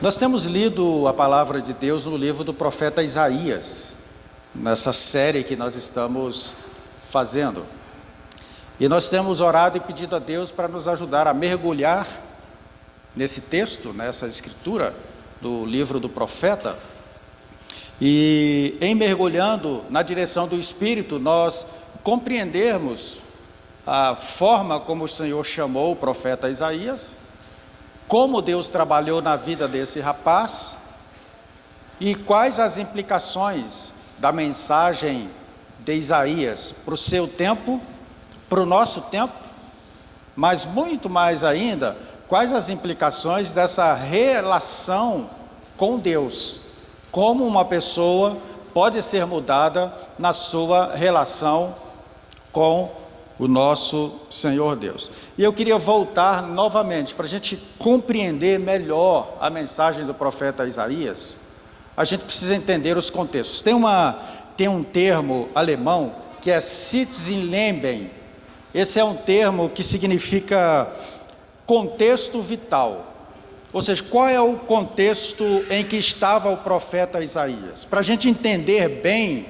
Nós temos lido a palavra de Deus no livro do profeta Isaías, nessa série que nós estamos fazendo. E nós temos orado e pedido a Deus para nos ajudar a mergulhar nesse texto, nessa escritura do livro do profeta. E em mergulhando na direção do Espírito, nós compreendermos a forma como o Senhor chamou o profeta Isaías, como Deus trabalhou na vida desse rapaz e quais as implicações da mensagem de Isaías para o seu tempo, para o nosso tempo, mas muito mais ainda, quais as implicações dessa relação com Deus, como uma pessoa pode ser mudada na sua relação com o nosso Senhor Deus. E eu queria voltar novamente, para a gente compreender melhor a mensagem do profeta Isaías, a gente precisa entender os contextos. Tem um termo alemão que é Sitzenleben. Esse é um termo que significa contexto vital. Ou seja, qual é o contexto em que estava o profeta Isaías? Para a gente entender bem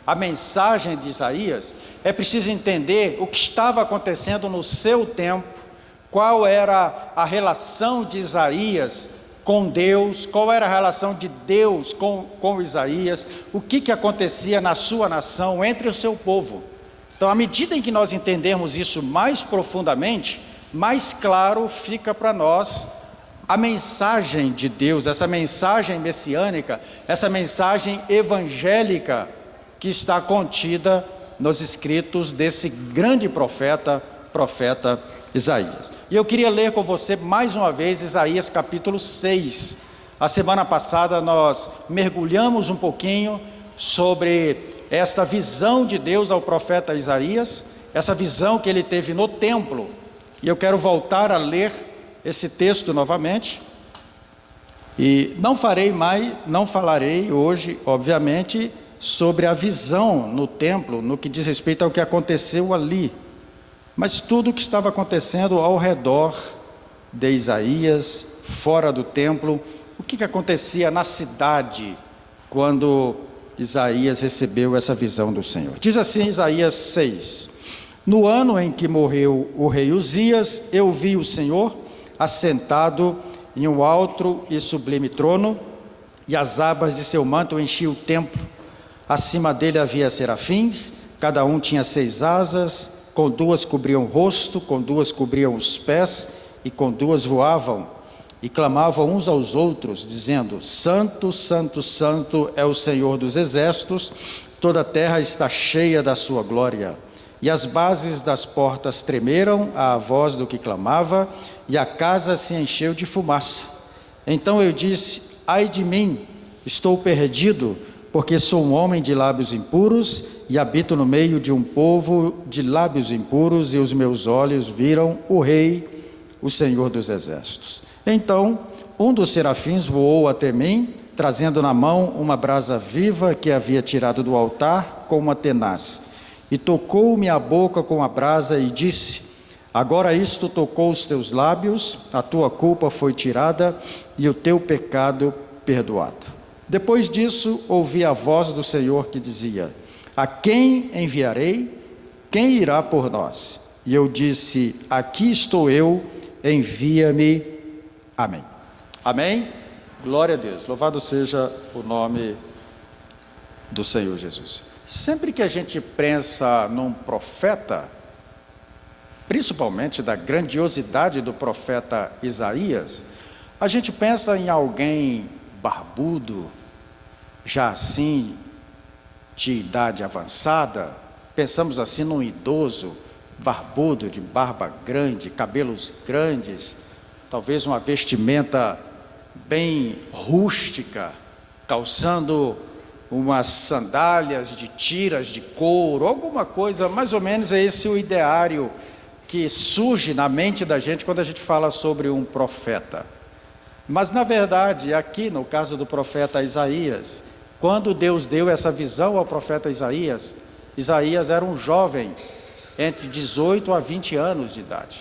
a mensagem de Isaías, é preciso entender o que estava acontecendo no seu tempo, qual era a relação de Isaías com Deus, qual era a relação de Deus com Isaías, o que acontecia na sua nação, entre o seu povo. Então, à medida em que nós entendermos isso mais profundamente, mais claro fica para nós a mensagem de Deus, essa mensagem messiânica, essa mensagem evangélica que está contida nos escritos desse grande profeta Isaías. E eu queria ler com você mais uma vez Isaías capítulo 6. A semana passada nós mergulhamos um pouquinho sobre esta visão de Deus ao profeta Isaías, essa visão que ele teve no templo. E eu quero voltar a ler esse texto novamente. E não falarei hoje, obviamente, sobre a visão no templo, no que diz respeito ao que aconteceu ali, mas tudo o que estava acontecendo ao redor de Isaías, fora do templo, o que acontecia na cidade quando Isaías recebeu essa visão do Senhor. Diz assim Isaías 6: No ano em que morreu o rei Uzias, eu vi o Senhor assentado em um alto e sublime trono, e as abas de seu manto enchiam o templo. Acima dele havia serafins, cada um tinha 6 asas, com 2 cobriam o rosto, com 2 cobriam os pés, e com 2 voavam, e clamavam uns aos outros, dizendo: Santo, Santo, Santo é o Senhor dos exércitos, toda a terra está cheia da sua glória. E as bases das portas tremeram à voz do que clamava, e a casa se encheu de fumaça. Então eu disse: Ai de mim, estou perdido, porque sou um homem de lábios impuros e habito no meio de um povo de lábios impuros, e os meus olhos viram o Rei, o Senhor dos exércitos. Então um dos serafins voou até mim, trazendo na mão uma brasa viva que havia tirado do altar com uma tenaz, e tocou-me a boca com a brasa e disse: Agora isto tocou os teus lábios, a tua culpa foi tirada e o teu pecado perdoado. Depois disso, ouvi a voz do Senhor que dizia: A quem enviarei? Quem irá por nós? E eu disse: Aqui estou eu, envia-me. Amém. Amém? Glória a Deus. Louvado seja o nome do Senhor Jesus. Sempre que a gente pensa num profeta, principalmente da grandiosidade do profeta Isaías, a gente pensa em alguém barbudo, já assim de idade avançada. Pensamos assim num idoso barbudo, de barba grande, cabelos grandes, talvez uma vestimenta bem rústica, calçando umas sandálias de tiras de couro, alguma coisa, mais ou menos é esse o ideário que surge na mente da gente quando a gente fala sobre um profeta. Mas na verdade, aqui no caso do profeta Isaías, quando Deus deu essa visão ao profeta Isaías, Isaías era um jovem entre 18 a 20 anos de idade.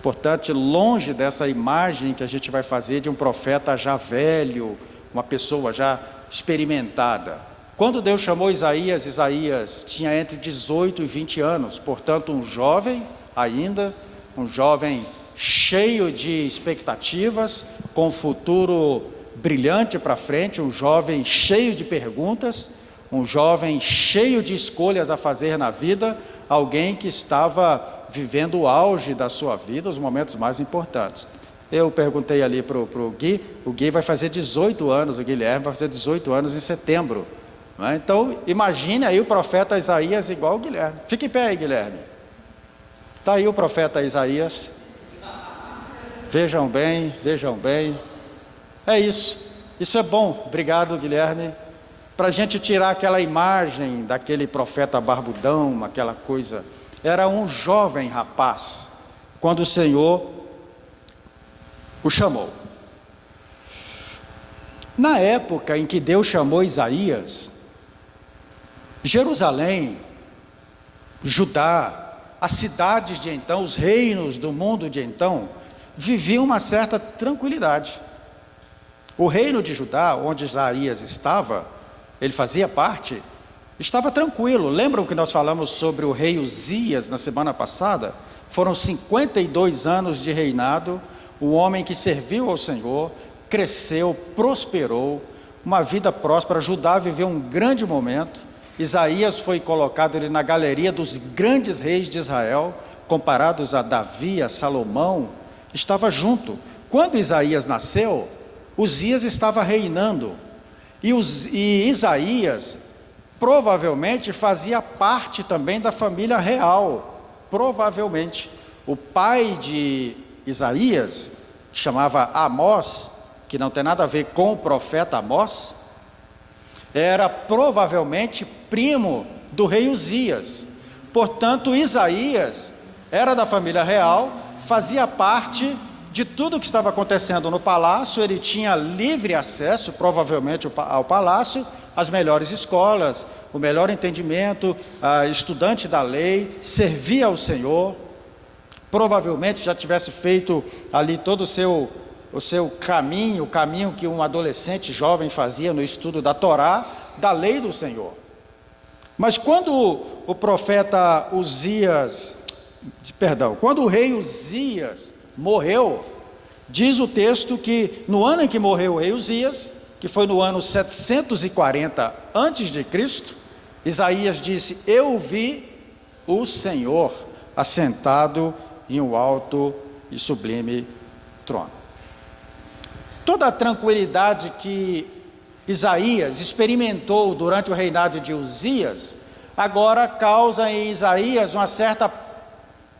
Portanto, longe dessa imagem que a gente vai fazer de um profeta já velho, uma pessoa já experimentada. Quando Deus chamou Isaías, Isaías tinha entre 18 e 20 anos, portanto um jovem ainda, um jovem cheio de expectativas, com um futuro brilhante para frente, um jovem cheio de perguntas, um jovem cheio de escolhas a fazer na vida, alguém que estava vivendo o auge da sua vida, os momentos mais importantes. Eu perguntei ali para o Gui vai fazer 18 anos, o Guilherme vai fazer 18 anos em setembro. Não é? Então, imagine aí o profeta Isaías igual o Guilherme. Fica em pé aí, Guilherme. Está aí o profeta Isaías. Vejam bem, vejam bem. É isso. Isso é bom. Obrigado, Guilherme. Para a gente tirar aquela imagem daquele profeta barbudão, aquela coisa. Era um jovem rapaz, quando o Senhor o chamou. Na época em que Deus chamou Isaías, Jerusalém, Judá, as cidades de então, os reinos do mundo de então, viviam uma certa tranquilidade. O reino de Judá, onde Isaías estava, ele fazia parte, estava tranquilo. Lembram que nós falamos sobre o rei Uzias na semana passada? Foram 52 anos de reinado, o homem que serviu ao Senhor, cresceu, prosperou, uma vida próspera. Judá viveu um grande momento. Isaías foi colocado ali na galeria dos grandes reis de Israel, comparados a Davi, a Salomão, estava junto. Quando Isaías nasceu, Uzias estava reinando, e Isaías provavelmente fazia parte também da família real, provavelmente. O pai de Isaías, que chamava Amós, que não tem nada a ver com o profeta Amós, era provavelmente primo do rei Uzias. Portanto, Isaías era da família real, fazia parte de tudo que estava acontecendo no palácio, ele tinha livre acesso, provavelmente, ao palácio, as melhores escolas, o melhor entendimento, estudante da lei, servia ao Senhor, provavelmente já tivesse feito ali todo o seu caminho, o caminho que um adolescente jovem fazia no estudo da Torá, da lei do Senhor. Mas quando o profeta Uzias, quando o rei Uzias morreu, diz o texto que no ano em que morreu o rei Uzias, que foi no ano 740 antes de Cristo, Isaías disse: eu vi o Senhor assentado em um alto e sublime trono. Toda a tranquilidade que Isaías experimentou durante o reinado de Uzias, agora causa em Isaías uma certa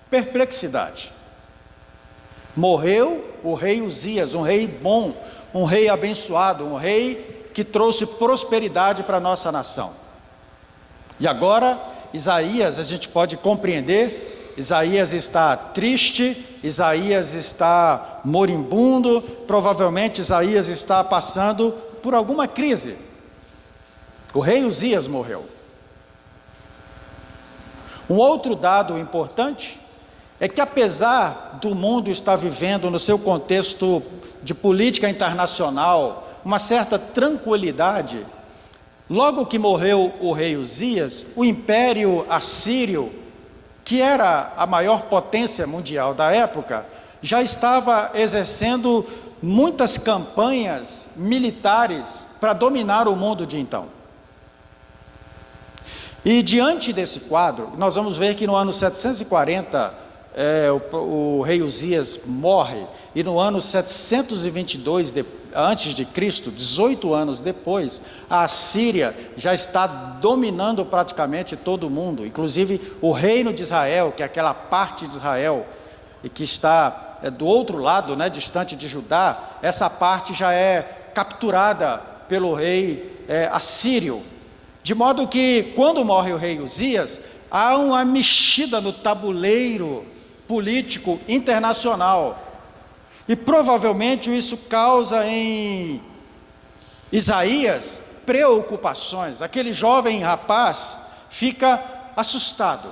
perplexidade. Morreu o rei Uzias, um rei bom, um rei abençoado, um rei que trouxe prosperidade para a nossa nação. E agora, Isaías, a gente pode compreender, Isaías está triste, Isaías está moribundo, provavelmente Isaías está passando por alguma crise. O rei Uzias morreu. Um outro dado importante é que, apesar do mundo estar vivendo no seu contexto de política internacional uma certa tranquilidade, logo que morreu o rei Uzias, o Império Assírio, que era a maior potência mundial da época, já estava exercendo muitas campanhas militares para dominar o mundo de então. E diante desse quadro, nós vamos ver que no ano 740, o rei Uzias morre, e no ano 722 antes de Cristo, 18 anos depois, a Assíria já está dominando praticamente todo o mundo, inclusive o reino de Israel, que é aquela parte de Israel e que está do outro lado, distante de Judá. Essa parte já é capturada pelo rei assírio, de modo que quando morre o rei Uzias, há uma mexida no tabuleiro político internacional, e provavelmente isso causa em Isaías preocupações. Aquele jovem rapaz fica assustado.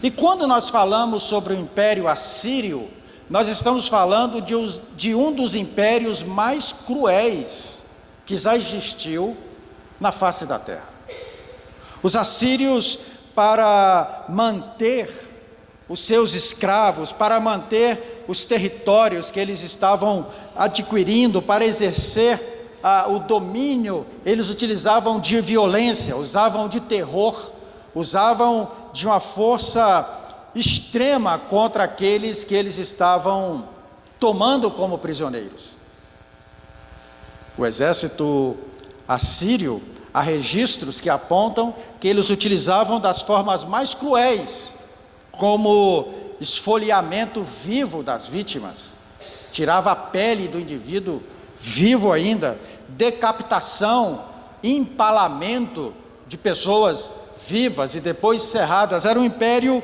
E quando nós falamos sobre o Império Assírio, nós estamos falando de um dos impérios mais cruéis que já existiu na face da terra. Os assírios, para manter os seus escravos, para manter os territórios que eles estavam adquirindo, para exercer o domínio, eles utilizavam de violência, usavam de terror, usavam de uma força extrema contra aqueles que eles estavam tomando como prisioneiros. O exército assírio, há registros que apontam que eles utilizavam das formas mais cruéis, como esfoliamento vivo das vítimas, tirava a pele do indivíduo vivo ainda, decapitação, empalamento de pessoas vivas e depois cerradas. Era um império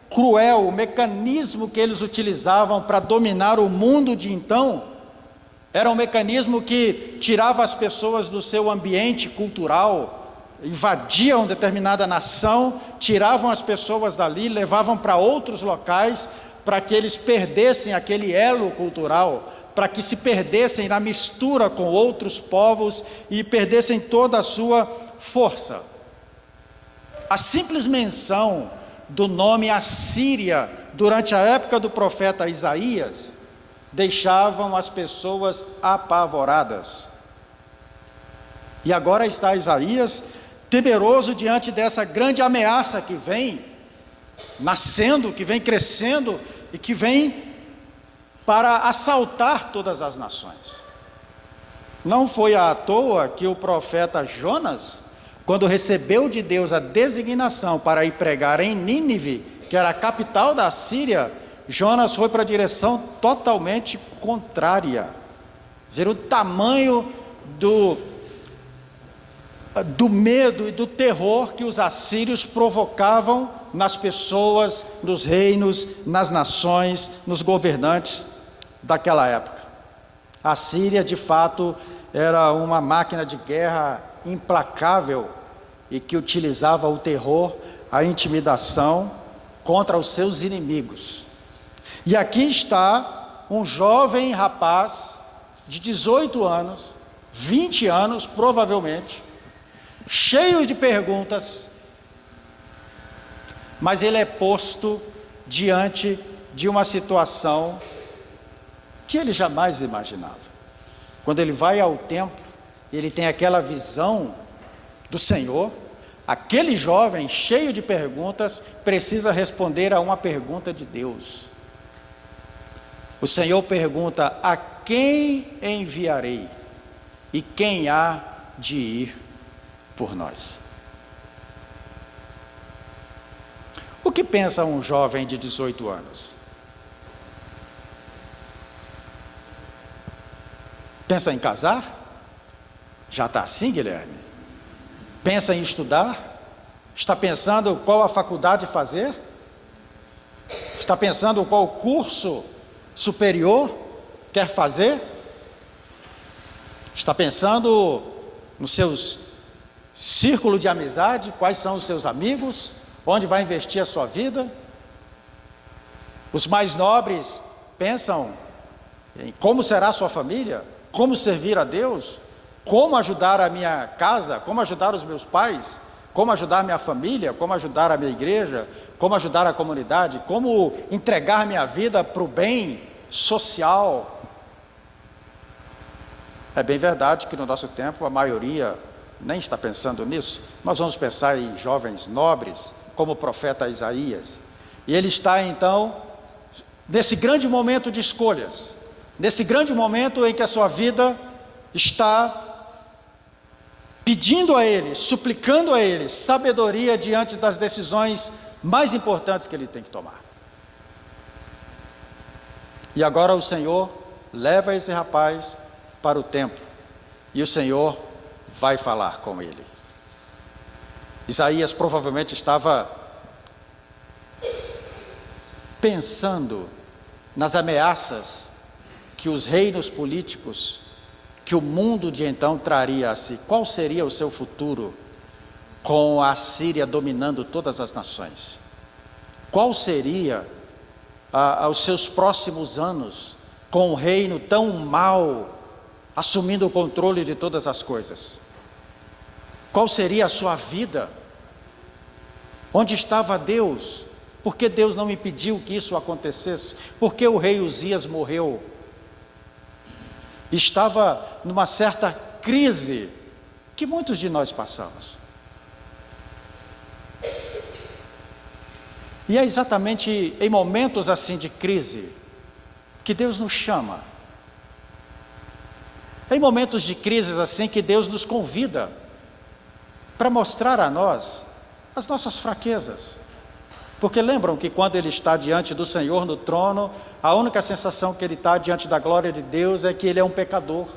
cruel. O mecanismo que eles utilizavam para dominar o mundo de então era um mecanismo que tirava as pessoas do seu ambiente cultural, invadiam determinada nação, tiravam as pessoas dali, levavam para outros locais, para que eles perdessem aquele elo cultural, para que se perdessem na mistura com outros povos e perdessem toda a sua força. A simples menção do nome Assíria durante a época do profeta Isaías deixavam as pessoas apavoradas. E agora está Isaías temeroso diante dessa grande ameaça que vem nascendo, que vem crescendo e que vem para assaltar todas as nações. Não foi à toa que o profeta Jonas, quando recebeu de Deus a designação para ir pregar em Nínive, que era a capital da Síria, Jonas foi para a direção totalmente contrária. Ver o tamanho do medo e do terror que os assírios provocavam nas pessoas, nos reinos, nas nações, nos governantes daquela época. A Síria, de fato, era uma máquina de guerra implacável e que utilizava o terror, a intimidação contra os seus inimigos. E aqui está um jovem rapaz de 18 anos, 20 anos provavelmente, cheio de perguntas, mas ele é posto diante de uma situação que ele jamais imaginava. Quando ele vai ao templo, ele tem aquela visão do Senhor. Aquele jovem cheio de perguntas precisa responder a uma pergunta de Deus. O Senhor pergunta: a quem enviarei? E quem há de ir por nós? O que pensa um jovem de 18 anos? Pensa em casar? Já está assim, Guilherme? Pensa em estudar? Está pensando qual a faculdade fazer? Está pensando qual curso superior quer fazer? Está pensando nos seus círculos de amizade, quais são os seus amigos, onde vai investir a sua vida? Os mais nobres pensam em como será a sua família, como servir a Deus, como ajudar a minha casa, como ajudar os meus pais, como ajudar a minha família, como ajudar a minha igreja, como ajudar a comunidade, como entregar minha vida para o bem social. É bem verdade que no nosso tempo a maioria nem está pensando nisso. Nós vamos pensar em jovens nobres, como o profeta Isaías. E ele está então nesse grande momento de escolhas, nesse grande momento em que a sua vida está pedindo a Ele, suplicando a Ele sabedoria diante das decisões mais importantes que ele tem que tomar. E agora o Senhor leva esse rapaz para o templo e o Senhor vai falar com ele. Isaías provavelmente estava pensando nas ameaças que os reinos políticos, que o mundo de então traria a si. Qual seria o seu futuro com a Síria dominando todas as nações? Qual seria os seus próximos anos com um reino tão mau, assumindo o controle de todas as coisas? Qual seria a sua vida? Onde estava Deus? Por que Deus não impediu que isso acontecesse? Por que o rei Uzias morreu? Estava numa certa crise que muitos de nós passamos. E é exatamente em momentos assim de crise que Deus nos chama. É em momentos de crises assim que Deus nos convida para mostrar a nós as nossas fraquezas. Porque lembram que quando ele está diante do Senhor no trono, a única sensação que ele está diante da glória de Deus é que ele é um pecador.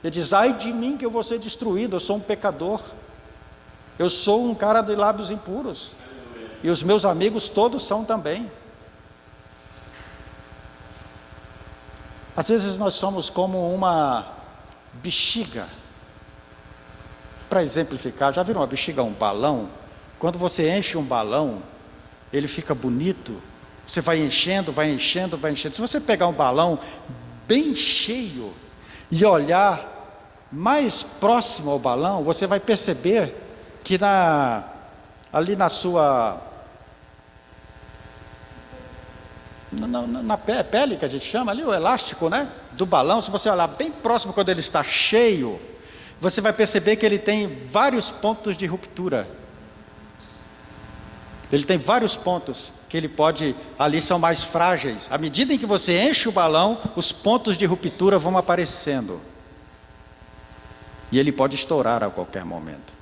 Ele diz: ai de mim que eu vou ser destruído, eu sou um pecador. Eu sou um cara de lábios impuros. E os meus amigos todos são também. Às vezes nós somos como uma bexiga. Para exemplificar, já viram uma bexiga, um balão? Quando você enche um balão, ele fica bonito. Você vai enchendo, vai enchendo, vai enchendo. Se você pegar um balão bem cheio e olhar mais próximo ao balão, você vai perceber que ali na sua... na pele que a gente chama ali, o elástico, né, do balão, se você olhar bem próximo quando ele está cheio, você vai perceber que ele tem vários pontos de ruptura. Ele tem vários pontos que ele pode, ali são mais frágeis. À medida em que você enche o balão, os pontos de ruptura vão aparecendo. E ele pode estourar a qualquer momento.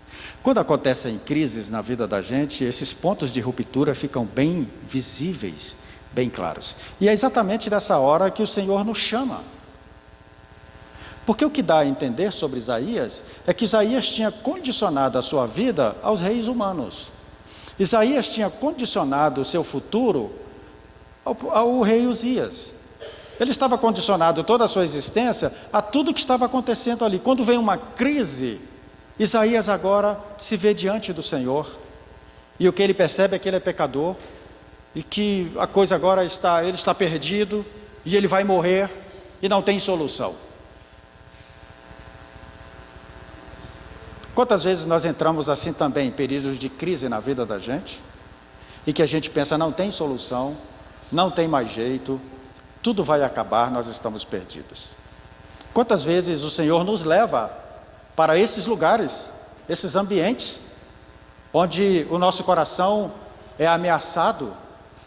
Quando acontecem crises na vida da gente, esses pontos de ruptura ficam bem visíveis, bem claros. E é exatamente nessa hora que o Senhor nos chama. Porque o que dá a entender sobre Isaías é que Isaías tinha condicionado a sua vida aos reis humanos. Isaías tinha condicionado o seu futuro ao rei Uzias. Ele estava condicionado toda a sua existência a tudo que estava acontecendo ali. Quando vem uma crise, Isaías agora se vê diante do Senhor, e o que ele percebe é que ele é pecador, e que a coisa agora ele está perdido, e ele vai morrer, e não tem solução. Quantas vezes nós entramos assim também, em períodos de crise na vida da gente, e que a gente pensa, não tem solução, não tem mais jeito, tudo vai acabar, nós estamos perdidos. Quantas vezes o Senhor nos leva para esses lugares, esses ambientes, onde o nosso coração é ameaçado,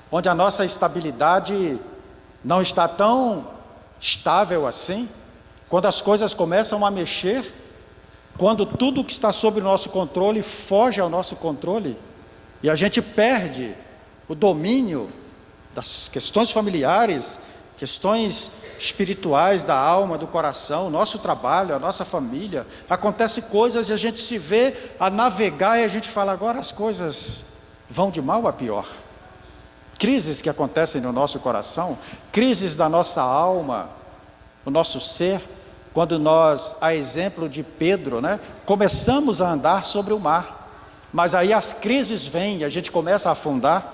onde a nossa estabilidade não está tão estável assim, quando as coisas começam a mexer, quando tudo que está sob o nosso controle foge ao nosso controle, e a gente perde o domínio das questões familiares, questões espirituais da alma, do coração, nosso trabalho, a nossa família, acontecem coisas e a gente se vê a navegar e a gente fala, agora as coisas vão de mal a pior. Crises que acontecem no nosso coração, crises da nossa alma, o nosso ser, quando nós, a exemplo de Pedro, né, começamos a andar sobre o mar, mas aí as crises vêm e a gente começa a afundar,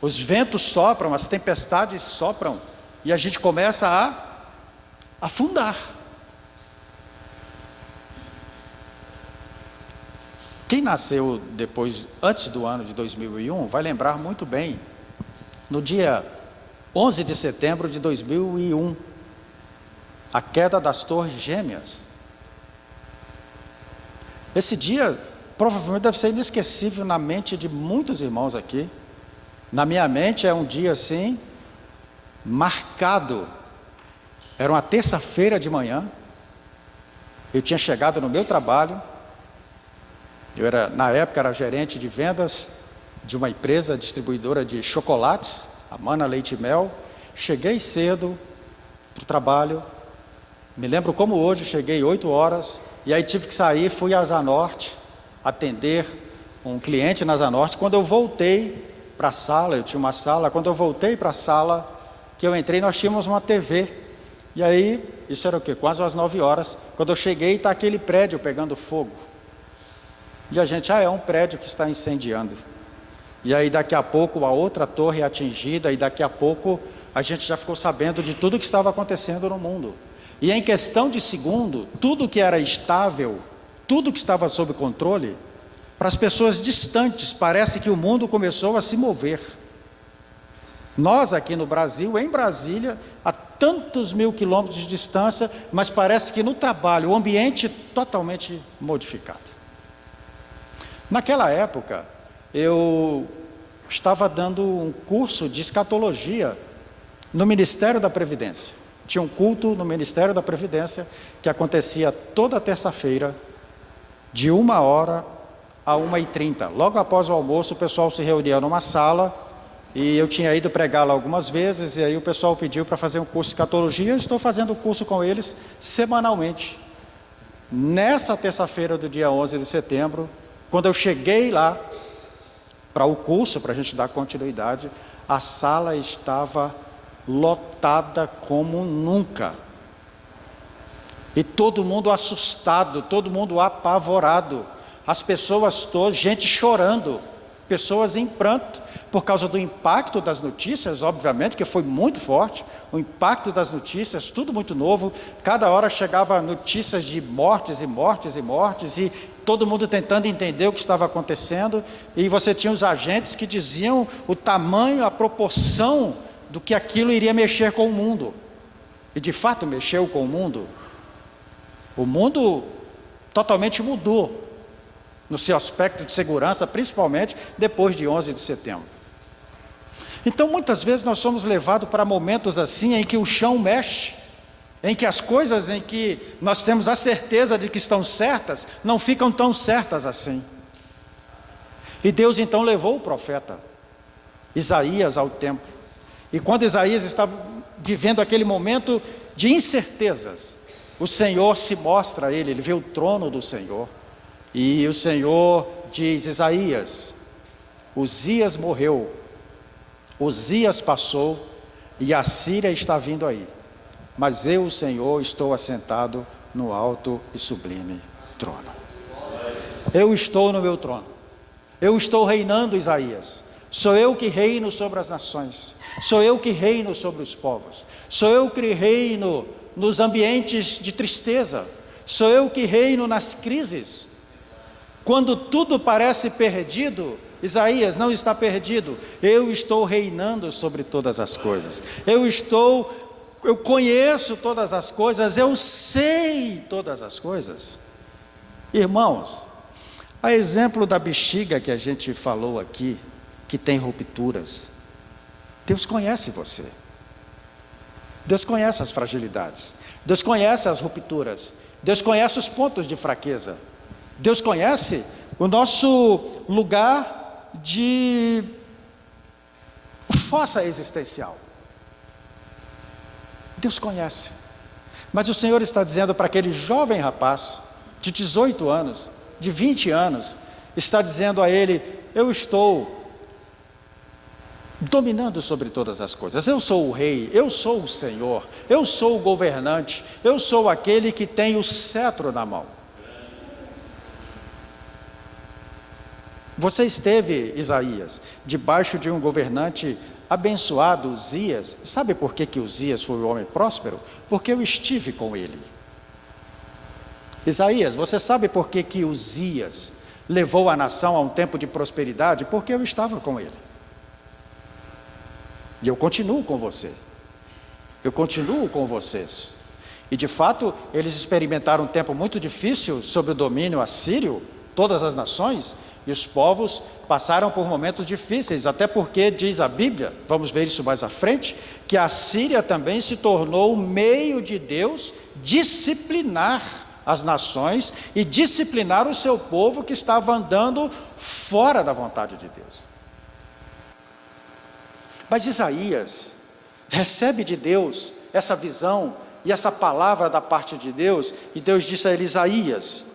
os ventos sopram, as tempestades sopram, e a gente começa a afundar. Quem nasceu antes do ano de 2001, vai lembrar muito bem, no dia 11 de setembro de 2001, a queda das Torres Gêmeas. Esse dia provavelmente deve ser inesquecível na mente de muitos irmãos aqui. Na minha mente é um dia assim, marcado. Era uma terça-feira de manhã, eu tinha chegado no meu trabalho, na época era gerente de vendas de uma empresa distribuidora de chocolates, a Mana Leite e Mel. Cheguei cedo para o trabalho, me lembro como hoje, cheguei 8 horas, e aí tive que sair, fui à Zanorte, atender um cliente na Zanorte. Quando eu voltei para a sala, eu tinha uma sala, quando eu voltei para a sala, que eu entrei, nós tínhamos uma TV, e aí, isso era o quê? Quase às 9 horas, quando eu cheguei, está aquele prédio pegando fogo, e a gente, é um prédio que está incendiando. E aí daqui a pouco a outra torre é atingida, e daqui a pouco a gente já ficou sabendo de tudo que estava acontecendo no mundo. E em questão de segundo, tudo que era estável, tudo que estava sob controle, para as pessoas distantes, parece que o mundo começou a se mover. Nós aqui no Brasil, em Brasília, a tantos mil quilômetros de distância, mas parece que no trabalho, o ambiente totalmente modificado. Naquela época, eu estava dando um curso de escatologia no Ministério da Previdência. Tinha um culto no Ministério da Previdência que acontecia toda terça-feira, de 1h a 1h30. Logo após o almoço, o pessoal se reunia numa sala, e eu tinha ido pregar lá algumas vezes, e aí o pessoal pediu para fazer um curso de escatologia. Eu estou fazendo o curso com eles semanalmente. Nessa terça-feira do dia 11 de setembro, quando eu cheguei lá para o curso, para a gente dar continuidade, a sala estava lotada como nunca. E todo mundo assustado, todo mundo apavorado. As pessoas todas, gente chorando, pessoas em pranto, por causa do impacto das notícias, obviamente, que foi muito forte, o impacto das notícias, tudo muito novo, cada hora chegava notícias de mortes e mortes e mortes, e todo mundo tentando entender o que estava acontecendo, e você tinha os agentes que diziam o tamanho, a proporção do que aquilo iria mexer com o mundo, e de fato mexeu com o mundo totalmente mudou, no seu aspecto de segurança, principalmente depois de 11 de setembro. Então muitas vezes nós somos levados para momentos assim, em que o chão mexe, em que as coisas em que nós temos a certeza de que estão certas, não ficam tão certas assim. E Deus então levou o profeta Isaías ao templo, e quando Isaías estava vivendo aquele momento de incertezas, o Senhor se mostra a ele vê o trono do Senhor, e o Senhor diz: Isaías, Uzias morreu, Uzias passou, e a Síria está vindo aí, mas eu, o Senhor, estou assentado no alto e sublime trono. Eu estou no meu trono, eu estou reinando, Isaías. Sou eu que reino sobre as nações, sou eu que reino sobre os povos, sou eu que reino nos ambientes de tristeza, sou eu que reino nas crises. Quando tudo parece perdido, Isaías, não está perdido, eu estou reinando sobre todas as coisas, eu conheço todas as coisas, eu sei todas as coisas. Irmãos, a exemplo da bexiga que a gente falou aqui, que tem rupturas, Deus conhece você, Deus conhece as fragilidades, Deus conhece as rupturas, Deus conhece os pontos de fraqueza, Deus conhece o nosso lugar de fossa existencial. Deus conhece. Mas o Senhor está dizendo para aquele jovem rapaz de 18 anos, de 20 anos, está dizendo a ele: eu estou dominando sobre todas as coisas, eu sou o rei, eu sou o Senhor, eu sou o governante, eu sou aquele que tem o cetro na mão. Você esteve, Isaías, debaixo de um governante abençoado, Uzias. Sabe por que Uzias foi um homem próspero? Porque eu estive com ele. Isaías, você sabe por que Uzias levou a nação a um tempo de prosperidade? Porque eu estava com ele. E eu continuo com você. Eu continuo com vocês. E de fato, eles experimentaram um tempo muito difícil sob o domínio assírio, todas as nações, e os povos passaram por momentos difíceis, até porque diz a Bíblia, vamos ver isso mais à frente, que a Síria também se tornou o meio de Deus disciplinar as nações e disciplinar o seu povo que estava andando fora da vontade de Deus. Mas Isaías recebe de Deus essa visão e essa palavra da parte de Deus, e Deus disse a ele: Isaías,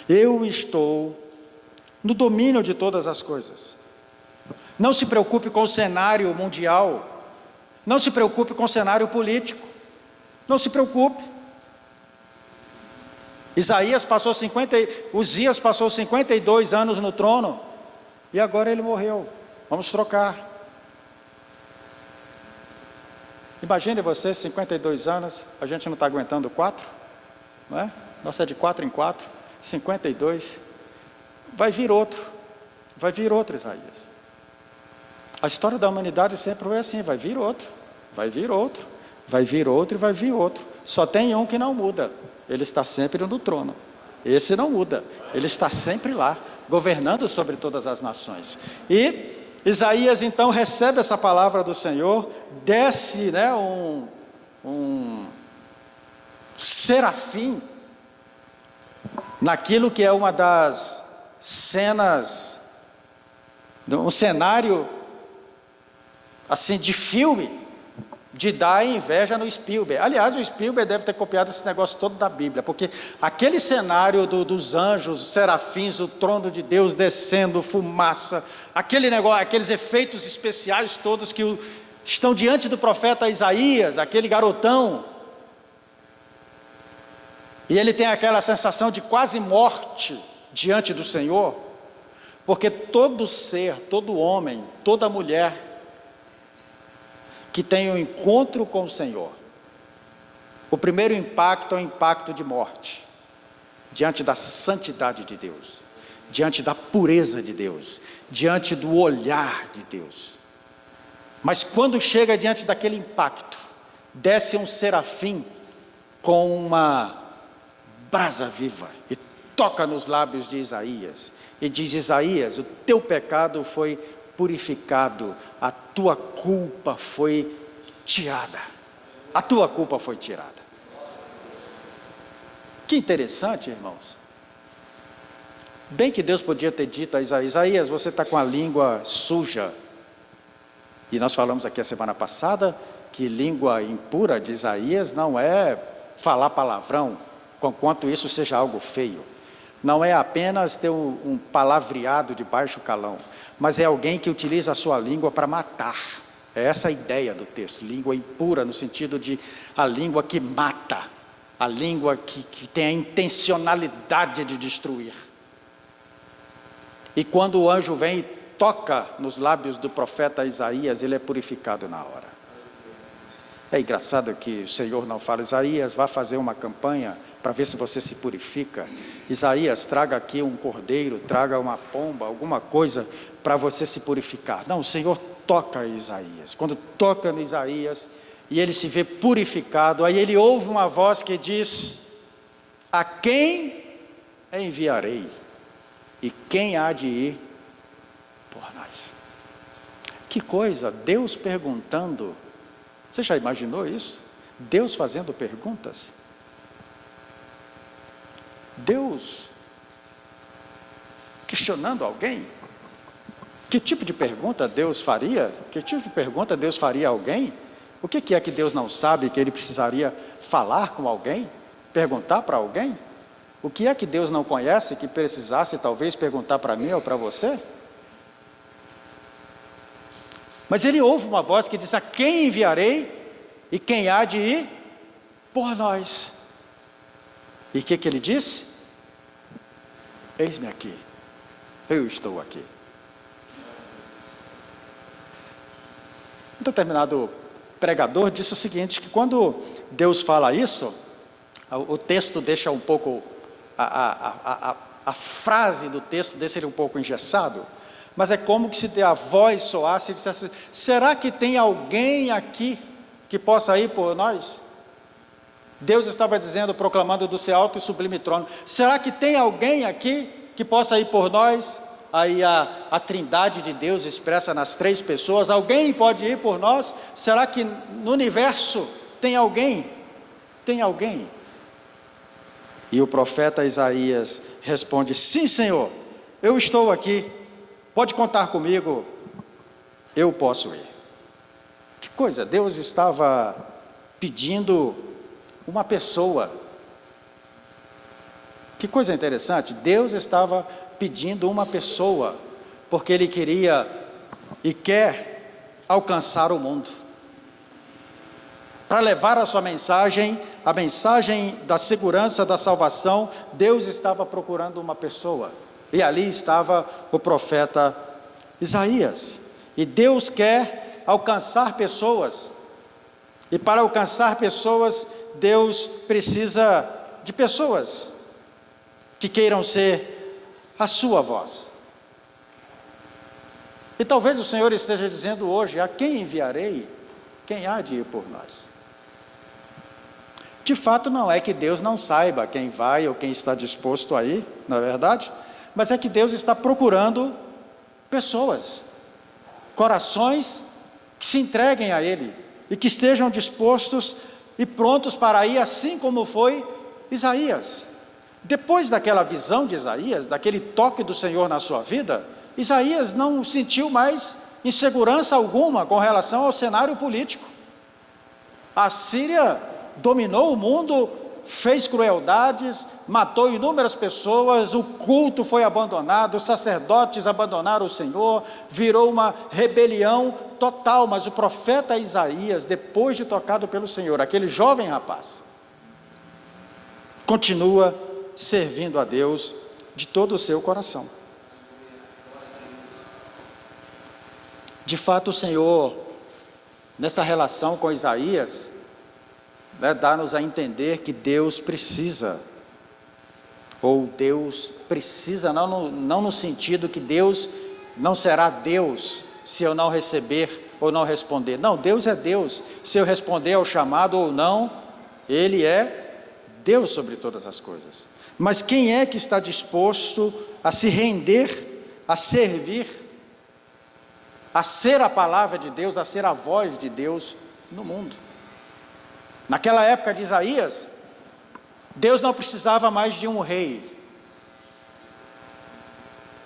eu estou no domínio de todas as coisas. Não se preocupe com o cenário mundial, não se preocupe com o cenário político, não se preocupe. Uzias passou 52 anos no trono, E agora ele morreu. Vamos trocar. Imagine você, 52 anos, a gente não está aguentando 4, não é? Nossa, é de 4 em 4, 52. Vai vir outro Isaías. A história da humanidade sempre foi assim, vai vir outro, vai vir outro, vai vir outro e vai vir outro. Só tem um que não muda, ele está sempre no trono. Esse não muda, ele está sempre lá, governando sobre todas as nações. E Isaías então recebe essa palavra do Senhor, desce, né, um serafim, naquilo que é uma das cenas, um cenário assim de filme, de dar inveja no Spielberg. Aliás, o Spielberg deve ter copiado esse negócio todo da Bíblia, porque aquele cenário dos anjos, serafins, o trono de Deus descendo, fumaça, aquele negócio, aqueles efeitos especiais todos que estão diante do profeta Isaías, aquele garotão, e ele tem aquela sensação de quase morte diante do Senhor, porque todo ser, todo homem, toda mulher que tem um encontro com o Senhor, o primeiro impacto é o impacto de morte, diante da santidade de Deus, diante da pureza de Deus, diante do olhar de Deus. Mas quando chega diante daquele impacto, desce um serafim com uma brasa viva e toca nos lábios de Isaías e diz: Isaías, o teu pecado foi purificado, a tua culpa foi tirada, a tua culpa foi tirada. Que interessante, irmãos. Bem que Deus podia ter dito a Isaías: Isaías, você está com a língua suja. E nós falamos aqui a semana passada que língua impura de Isaías não é falar palavrão, conquanto isso seja algo feio. Não é apenas ter um palavreado de baixo calão, mas é alguém que utiliza a sua língua para matar. É essa a ideia do texto, língua impura, no sentido de a língua que mata, a língua que tem a intencionalidade de destruir. E quando o anjo vem e toca nos lábios do profeta Isaías, ele é purificado na hora. É engraçado que o Senhor não fala: Isaías, vá fazer uma campanha para ver se você se purifica. Isaías, traga aqui um cordeiro, traga uma pomba, alguma coisa para você se purificar. Não, o Senhor toca Isaías. Quando toca no Isaías e ele se vê purificado, aí ele ouve uma voz que diz: a quem enviarei? E quem há de ir por nós? Que coisa, Deus perguntando. Você já imaginou isso? Deus fazendo perguntas? Deus questionando alguém? Que tipo de pergunta Deus faria? Que tipo de pergunta Deus faria a alguém? O que é que Deus não sabe que ele precisaria falar com alguém? Perguntar para alguém? O que é que Deus não conhece que precisasse talvez perguntar para mim ou para você? Mas ele ouve uma voz que diz: a quem enviarei e quem há de ir por nós? E o que ele disse? Eis-me aqui, eu estou aqui. Um determinado pregador disse o seguinte, que quando Deus fala isso, o texto deixa um pouco, a frase do texto deixa ele um pouco engessado, mas é como se a voz soasse e dissesse: será que tem alguém aqui que possa ir por nós? Deus estava dizendo, proclamando do seu alto e sublime trono: será que tem alguém aqui que possa ir por nós? Aí a trindade de Deus expressa nas 3 pessoas: alguém pode ir por nós? Será que no universo tem alguém? Tem alguém? E o profeta Isaías responde: sim, Senhor, eu estou aqui, pode contar comigo, eu posso ir. Que coisa, Deus estava pedindo uma pessoa. Que coisa interessante, Deus estava pedindo uma pessoa, porque Ele queria e quer alcançar o mundo. Para levar a sua mensagem, a mensagem da segurança, da salvação, Deus estava procurando uma pessoa. E ali estava o profeta Isaías. E Deus quer alcançar pessoas. E para alcançar pessoas, Deus precisa de pessoas que queiram ser a sua voz. E talvez o Senhor esteja dizendo hoje: a quem enviarei? Quem há de ir por nós? De fato, não é que Deus não saiba quem vai ou quem está disposto a ir, não é verdade? Mas é que Deus está procurando pessoas, corações que se entreguem a Ele e que estejam dispostos e prontos para ir, assim como foi Isaías. Depois daquela visão de Isaías, daquele toque do Senhor na sua vida, Isaías não sentiu mais insegurança alguma com relação ao cenário político. A Síria dominou o mundo, fez crueldades, matou inúmeras pessoas, o culto foi abandonado, os sacerdotes abandonaram o Senhor, virou uma rebelião total. Mas o profeta Isaías, depois de tocado pelo Senhor, aquele jovem rapaz, continua servindo a Deus de todo o seu coração. De fato, o Senhor, nessa relação com Isaías, dá-nos a entender que Deus precisa, não no sentido que Deus não será Deus se eu não receber ou não responder. Não, Deus é Deus. Se eu responder ao chamado ou não, Ele é Deus sobre todas as coisas. Mas quem é que está disposto a se render, a servir, a ser a palavra de Deus, a ser a voz de Deus no mundo? Naquela época de Isaías, Deus não precisava mais de um rei,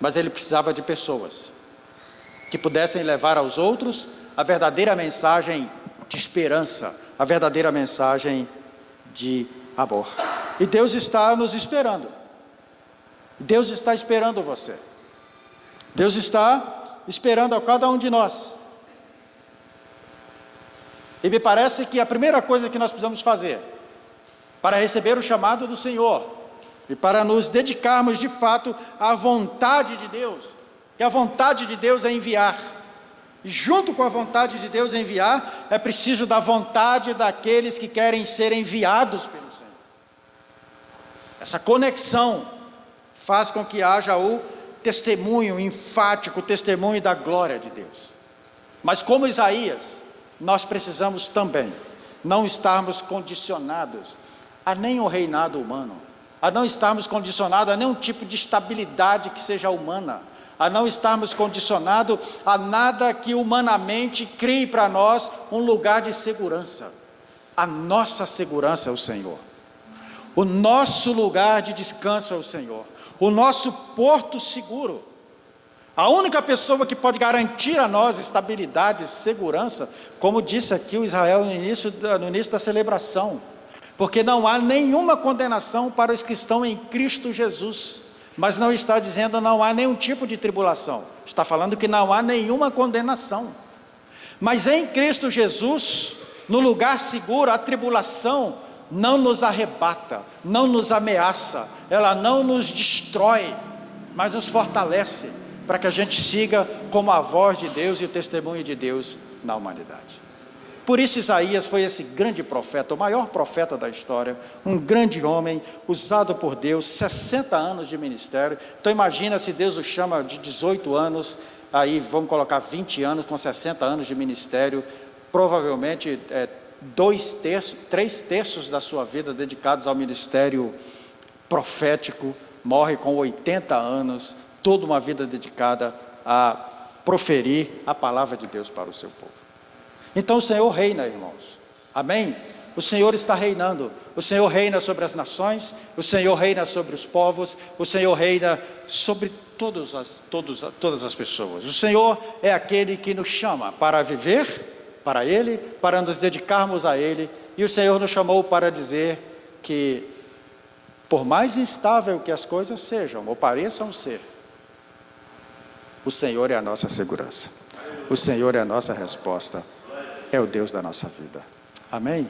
mas Ele precisava de pessoas que pudessem levar aos outros a verdadeira mensagem de esperança, a verdadeira mensagem de amor. E Deus está nos esperando. Deus está esperando você. Deus está esperando a cada um de nós. E me parece que a primeira coisa que nós precisamos fazer para receber o chamado do Senhor e para nos dedicarmos de fato à vontade de Deus, que a vontade de Deus é enviar, e junto com a vontade de Deus enviar, é preciso da vontade daqueles que querem ser enviados pelo Senhor. Essa conexão faz com que haja o testemunho enfático, o testemunho da glória de Deus. Mas como Isaías, nós precisamos também não estarmos condicionados a nenhum reinado humano, a não estarmos condicionados a nenhum tipo de estabilidade que seja humana, a não estarmos condicionados a nada que humanamente crie para nós um lugar de segurança. A nossa segurança é o Senhor, o nosso lugar de descanso é o Senhor, o nosso porto seguro. A única pessoa que pode garantir a nós estabilidade e segurança, como disse aqui o Israel no início da celebração, porque não há nenhuma condenação para os que estão em Cristo Jesus, mas não está dizendo não há nenhum tipo de tribulação, está falando que não há nenhuma condenação. Mas em Cristo Jesus, no lugar seguro, a tribulação não nos arrebata, não nos ameaça, ela não nos destrói, mas nos fortalece, para que a gente siga como a voz de Deus e o testemunho de Deus na humanidade. Por isso Isaías foi esse grande profeta, o maior profeta da história, um grande homem, usado por Deus, 60 anos de ministério. Então imagina se Deus o chama de 18 anos, aí vamos colocar 20 anos, com 60 anos de ministério, provavelmente 3/3 da sua vida dedicados ao ministério profético, morre com 80 anos, toda uma vida dedicada a proferir a palavra de Deus para o seu povo. Então o Senhor reina, irmãos, amém? O Senhor está reinando, o Senhor reina sobre as nações, o Senhor reina sobre os povos, o Senhor reina sobre todas as pessoas. O Senhor é aquele que nos chama para viver para Ele, para nos dedicarmos a Ele, e o Senhor nos chamou para dizer que, por mais instável que as coisas sejam, ou pareçam ser, o Senhor é a nossa segurança, o Senhor é a nossa resposta, é o Deus da nossa vida. Amém?